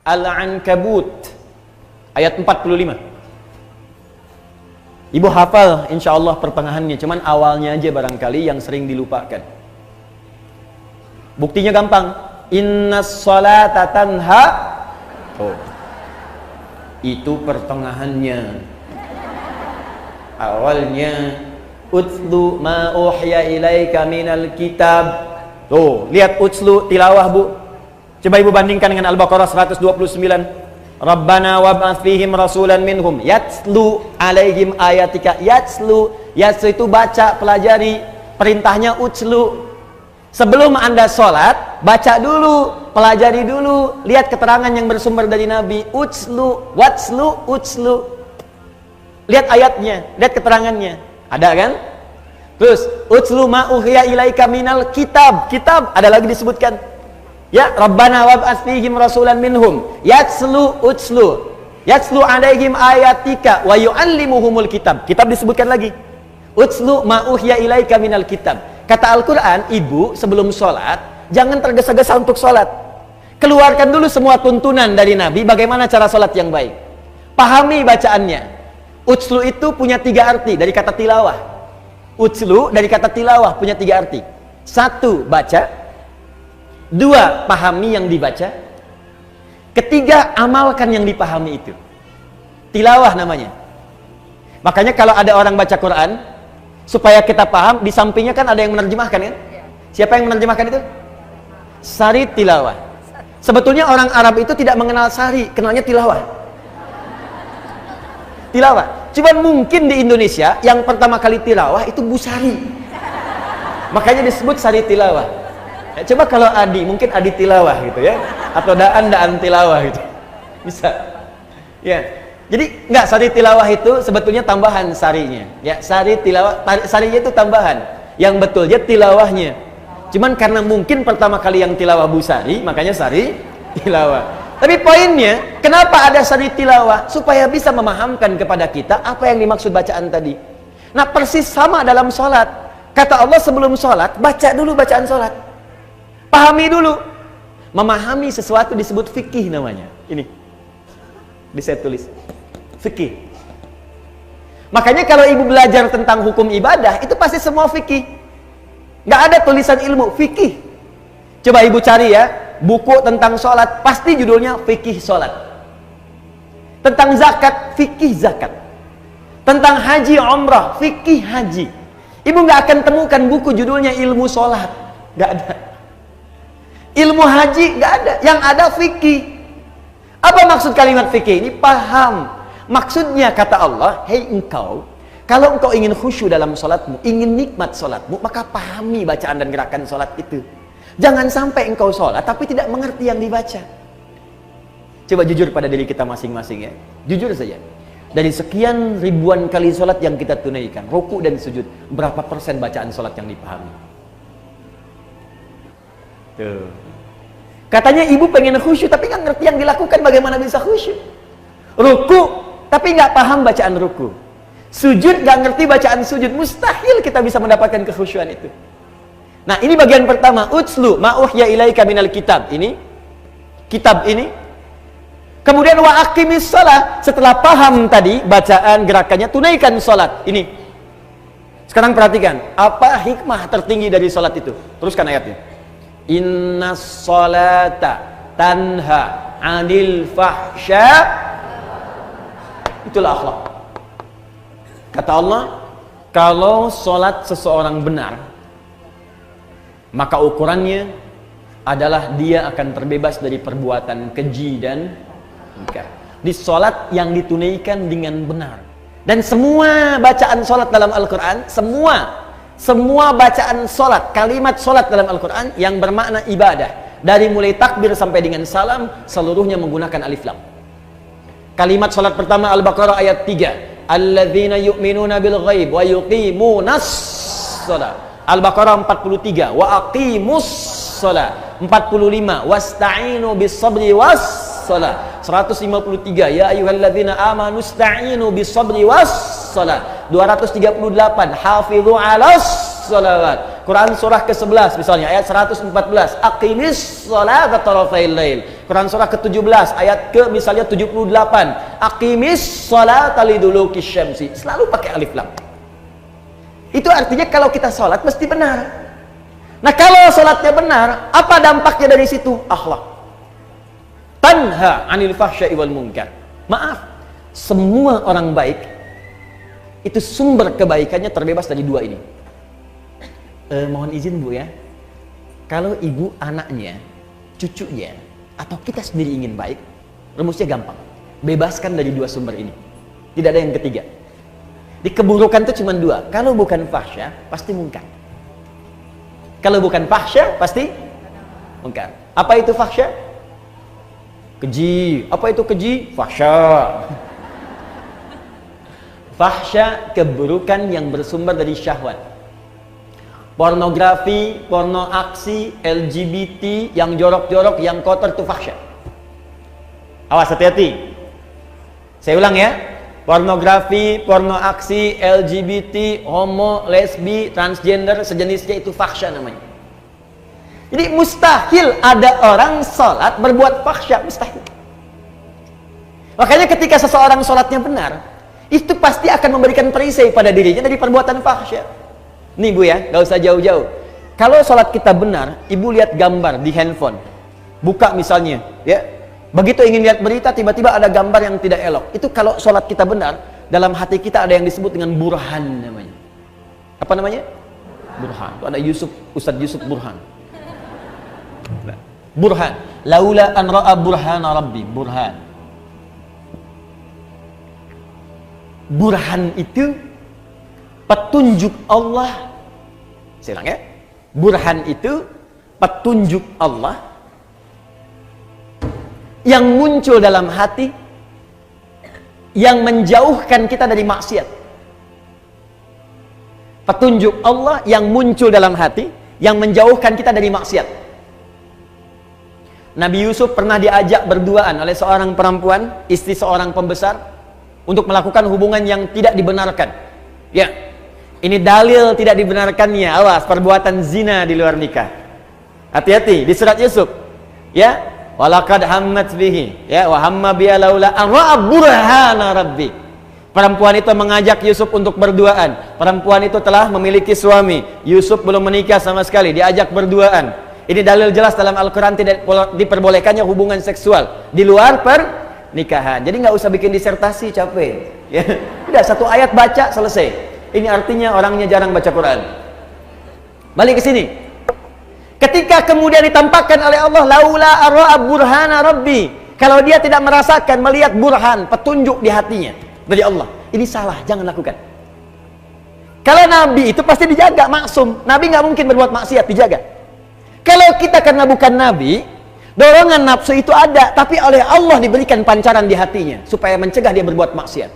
Al-Ankabut ayat 45. Ibu hafal insyaallah pertengahannya, cuman awalnya aja barangkali yang sering dilupakan. Buktinya gampang. Innas sholata tanha. Oh. Itu pertengahannya. Awalnya utlu ma uhya ilaika minal kitab. Tuh, lihat utslu tilawah, Bu. Coba Ibu bandingkan dengan Al-Baqarah 129. Rabbana wab'ats fihim rasulan minhum yatslu alaihim ayatika. Yatslu itu baca, pelajari. Perintahnya utslu. Sebelum Anda sholat, baca dulu, pelajari dulu, lihat keterangan yang bersumber dari Nabi. Utslu, watslu, utslu. Lihat ayatnya, lihat keterangannya. Ada kan? Terus utslu ma uhiya ilaika minal kitab. Kitab ada lagi disebutkan. Ya, Rabbana wab'ats fihim rasulan minhum yatslu utslu. Yatslu alaihim ayatika wa yu'allimuhumul kitab. Kitab disebutkan lagi. Utslu ma uhiya ilaika minal kitab. Kata Al-Quran, ibu sebelum sholat jangan tergesa-gesa untuk sholat. Keluarkan dulu semua tuntunan dari Nabi bagaimana cara sholat yang baik. Pahami bacaannya. Utslu itu punya 3 arti dari kata tilawah. Utslu dari kata tilawah punya 3 arti. 1, baca. 2, pahami yang dibaca. 3, amalkan yang dipahami itu. Tilawah namanya. Makanya kalau ada orang baca Quran, supaya kita paham, di sampingnya kan ada yang menerjemahkan kan? Siapa yang menerjemahkan itu? Sari tilawah. Sebetulnya orang Arab itu tidak mengenal sari, kenalnya tilawah. Tilawah. Cuman mungkin di Indonesia yang pertama kali tilawah itu Bu Sari. Makanya disebut sari tilawah. Ya, coba kalau Adi, mungkin Adi tilawah gitu ya, atau Daan tilawah gitu. Bisa. Ya. Jadi enggak, sari tilawah itu sebetulnya tambahan sarinya. Ya, sari tilawah, sarinya itu tambahan. Yang betulnya tilawahnya. Cuman karena mungkin pertama kali yang tilawah Bu Sari, makanya sari tilawah. Tapi poinnya, kenapa ada sari tilawah? Supaya bisa memahamkan kepada kita apa yang dimaksud bacaan tadi. Nah, persis sama dalam sholat. Kata Allah sebelum sholat, baca dulu bacaan sholat. Pahami dulu. Memahami sesuatu disebut fikih namanya. Ini. Bisa tulis. Fikih. Makanya kalau ibu belajar tentang hukum ibadah, itu pasti semua fikih. Nggak ada tulisan ilmu, fikih. Coba ibu cari ya, buku tentang sholat, pasti judulnya fikih sholat. Tentang zakat, fikih zakat. Tentang haji umrah, fikih haji. Ibu nggak akan temukan buku judulnya ilmu sholat. Nggak ada. Ilmu haji nggak ada. Yang ada fikih. Apa maksud kalimat fikih ini? Paham. Maksudnya kata Allah, hei engkau, kalau engkau ingin khusyuk dalam sholatmu, ingin nikmat sholatmu, maka pahami bacaan dan gerakan sholat itu. Jangan sampai engkau sholat tapi tidak mengerti yang dibaca. Coba jujur pada diri kita masing-masing ya. Jujur saja. Dari sekian ribuan kali sholat yang kita tunaikan, ruku dan sujud, berapa persen bacaan sholat yang dipahami? Tuh. Katanya ibu pengen khusyuk tapi nggak ngerti yang dilakukan, bagaimana bisa khusyuk? Ruku tapi nggak paham bacaan ruku. Sujud nggak ngerti bacaan sujud, mustahil kita bisa mendapatkan kekhusyuan itu. Nah, ini bagian pertama, utslu ma uhya ilaika minal kitab. Ini kitab ini. Kemudian wa aqimis shalah, setelah paham tadi bacaan gerakannya, tunaikan salat. Ini. Sekarang perhatikan, apa hikmah tertinggi dari salat itu? Teruskan ayatnya. Innas sholata tanha 'anil fahsya. Itulah akhlak. Kata Allah, kalau sholat seseorang benar, maka ukurannya adalah dia akan terbebas dari perbuatan keji dan munkar. Di sholat yang ditunaikan dengan benar. Dan semua bacaan sholat dalam Al-Quran, semua bacaan sholat, kalimat sholat dalam Al-Quran yang bermakna ibadah, dari mulai takbir sampai dengan salam, seluruhnya menggunakan alif lam. Kalimat salat pertama Al-Baqarah ayat 3. Alladzina yu'minuna bil ghaib wa yuqimunas shalah. Al-Baqarah 43. Wa aqimus shalah. 45. Wasta'inu bis sabri was shalah. 153. Ya ayyuhalladzina amanu ista'inu bis sabri was shalah. 238. Hafizu 'alas shalawat. Quran surah ke-11 misalnya ayat 114, aqimis sholata tarafail lail. Quran surah ke-17 ayat misalnya 78, aqimis sholata liduluki syamsi. Selalu pakai alif lam. Itu artinya kalau kita sholat mesti benar. Nah, kalau sholatnya benar, apa dampaknya dari situ? Akhlak. Tanha anil fahsya'i wal munkar. Maaf, semua orang baik itu sumber kebaikannya terbebas dari dua ini. Mohon izin Bu ya, kalau ibu anaknya, cucunya, atau kita sendiri ingin baik, rumusnya gampang. Bebaskan dari dua sumber ini. Tidak ada yang ketiga. Di keburukan itu cuma dua. Kalau bukan fahsya, pasti munkar. Kalau bukan fahsya, pasti munkar. Apa itu fahsya? Keji. Apa itu keji? Fahsya. Fahsya, keburukan yang bersumber dari syahwat. Pornografi, porno aksi, LGBT, yang jorok-jorok, yang kotor itu fahsya. Awas, hati-hati. Saya ulang ya. Pornografi, porno aksi, LGBT, homo, lesbi, transgender, sejenisnya itu fahsya namanya. Jadi mustahil ada orang sholat berbuat fahsya, mustahil. Makanya ketika seseorang sholatnya benar, itu pasti akan memberikan perisai pada dirinya dari perbuatan fahsya. Nih Bu ya, gak usah jauh-jauh. Kalau sholat kita benar, ibu lihat gambar di handphone, buka misalnya, ya. Begitu ingin lihat berita, tiba-tiba ada gambar yang tidak elok. Itu kalau sholat kita benar, dalam hati kita ada yang disebut dengan burhan namanya. Apa namanya? Burhan. Itu ada Ustadz Yusuf Burhan. Burhan. Laula an ra'a burhana rabbi. Burhan. Burhan itu petunjuk Allah. Saya ulang ya. Burhan itu petunjuk Allah yang muncul dalam hati, yang menjauhkan kita dari maksiat. Petunjuk Allah yang muncul dalam hati, yang menjauhkan kita dari maksiat. Nabi Yusuf pernah diajak berduaan oleh seorang perempuan, istri seorang pembesar, untuk melakukan hubungan yang tidak dibenarkan. Ya, ini dalil tidak dibenarkannya. Awas, perbuatan zina di luar nikah. Hati-hati di surat Yusuf. Ya, walaqad hammat bihi, ya, wa hamma biha laula an ra'a burhana rabbi. Perempuan itu mengajak Yusuf untuk berduaan. Perempuan itu telah memiliki suami. Yusuf belum menikah sama sekali, diajak berduaan. Ini dalil jelas dalam Al-Quran tidak diperbolehkannya hubungan seksual di luar pernikahan. Jadi nggak usah bikin disertasi, capek. Ya, udah satu ayat baca selesai. Ini artinya orangnya jarang baca Quran. Balik ke sini. Ketika kemudian ditampakkan oleh Allah, laula ar-ra'a burhana rabbi, kalau dia tidak merasakan, melihat burhan, petunjuk di hatinya dari Allah, ini salah, jangan lakukan. Kalau Nabi itu pasti dijaga, maksum. Nabi nggak mungkin berbuat maksiat, dijaga. Kalau kita karena bukan Nabi, dorongan nafsu itu ada, tapi oleh Allah diberikan pancaran di hatinya supaya mencegah dia berbuat maksiat.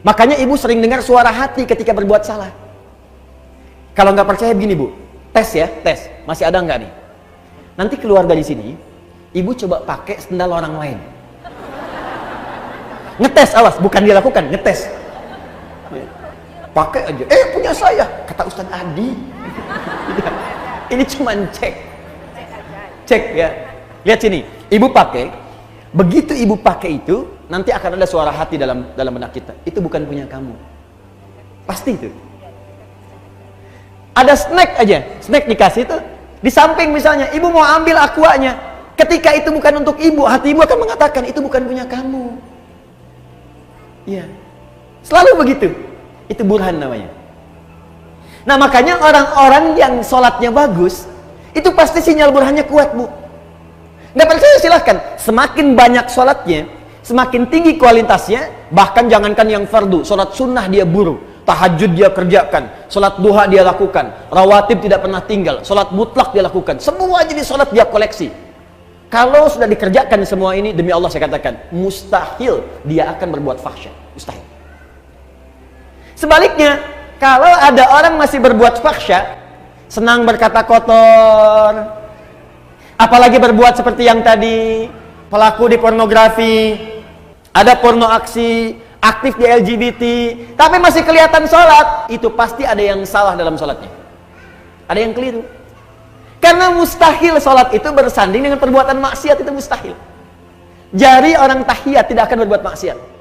Makanya ibu sering dengar suara hati ketika berbuat salah. Kalau nggak percaya begini Bu, tes ya, tes. Masih ada nggak nih? Nanti keluar dari sini, ibu coba pakai sendal orang lain. Ngetes, awas, bukan dilakukan, ngetes. Pakai aja. Punya saya, kata Ustadz Adi. Ini cuma cek. Cek ya. Lihat sini, ibu pakai. Begitu ibu pakai itu, nanti akan ada suara hati dalam benak kita. Itu bukan punya kamu. Pasti itu. Ada snack aja, snack dikasih itu di samping misalnya, ibu mau ambil aquanya. Ketika itu bukan untuk ibu, hati ibu akan mengatakan itu bukan punya kamu. Iya, selalu begitu. Itu burhan namanya. Nah makanya orang-orang yang sholatnya bagus, itu pasti sinyal burhannya kuat Bu. Nggak percaya silahkan. Semakin banyak sholatnya, semakin tinggi kualitasnya. Bahkan jangankan yang fardu, sholat sunnah dia buru. Tahajud dia kerjakan, sholat duha dia lakukan, rawatib tidak pernah tinggal, sholat mutlak dia lakukan, semua jadi sholat dia koleksi. Kalau sudah dikerjakan semua ini, demi Allah saya katakan, mustahil dia akan berbuat fahsya, mustahil. Sebaliknya, kalau ada orang masih berbuat fahsya, senang berkata kotor, apalagi berbuat seperti yang tadi, pelaku di pornografi, ada porno aksi, aktif di LGBT, tapi masih kelihatan sholat, itu pasti ada yang salah dalam sholatnya. Ada yang keliru. Karena mustahil sholat itu bersanding dengan perbuatan maksiat, itu mustahil. Jari orang tahiyat tidak akan berbuat maksiat.